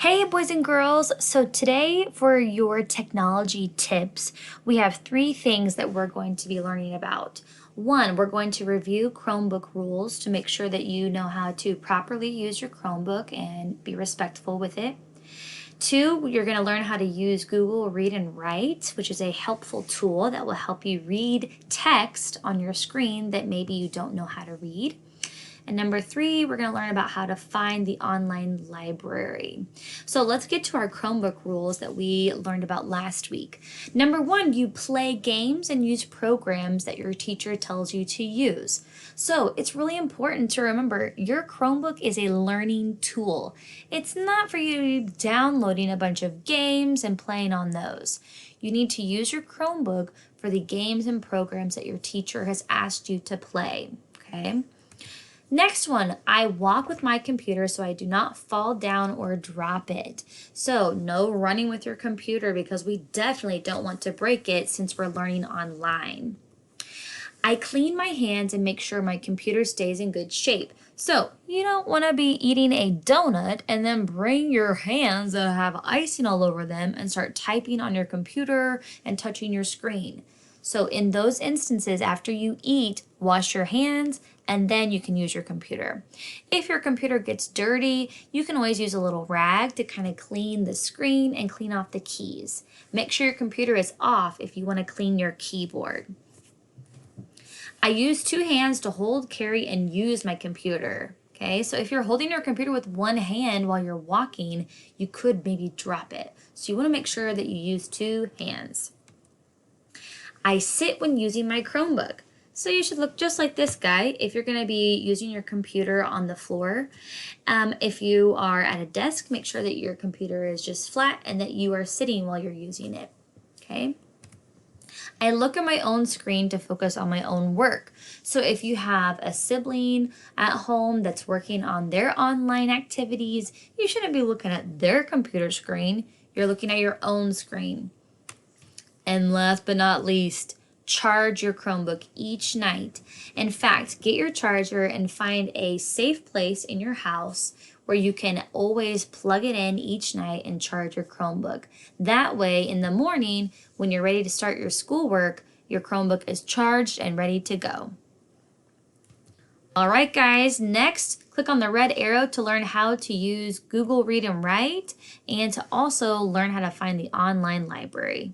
Hey, boys and girls. So, today for your technology tips, we have three things that we're going to be learning about. One, we're going to review Chromebook rules to make sure that you know how to properly use your Chromebook and be respectful with it. Two, you're going to learn how to use Google Read and Write, which is a helpful tool that will help you read text on your screen that maybe you don't know how to read. And number three, we're going to learn about how to find the online library. So let's get to our Chromebook rules that we learned about last week. Number one, you play games and use programs that your teacher tells you to use. So it's really important to remember your Chromebook is a learning tool. It's not for you to be downloading a bunch of games and playing on those. You need to use your Chromebook for the games and programs that your teacher has asked you to play. Okay? Next one, I walk with my computer so I do not fall down or drop it. So no running with your computer because we definitely don't want to break it since we're learning online. I clean my hands and make sure my computer stays in good shape. So you don't want to be eating a donut and then bring your hands that have icing all over them and start typing on your computer and touching your screen. So in those instances, after you eat, wash your hands and then you can use your computer. If your computer gets dirty, you can always use a little rag to kind of clean the screen and clean off the keys. Make sure your computer is off if you want to clean your keyboard. I use two hands to hold, carry, and use my computer. Okay, so if you're holding your computer with one hand while you're walking, you could maybe drop it. So you want to make sure that you use two hands. I sit when using my Chromebook. So you should look just like this guy if you're going to be using your computer on the floor. If you are at a desk, make sure that your computer is just flat and that you are sitting while you're using it. Okay. I look at my own screen to focus on my own work. So if you have a sibling at home that's working on their online activities, you shouldn't be looking at their computer screen. You're looking at your own screen. And last but not least, charge your Chromebook each night. In fact, get your charger and find a safe place in your house where you can always plug it in each night and charge your Chromebook. That way, in the morning, when you're ready to start your schoolwork, your Chromebook is charged and ready to go. All right, guys, next, click on the red arrow to learn how to use Google Read and Write and to also learn how to find the online library.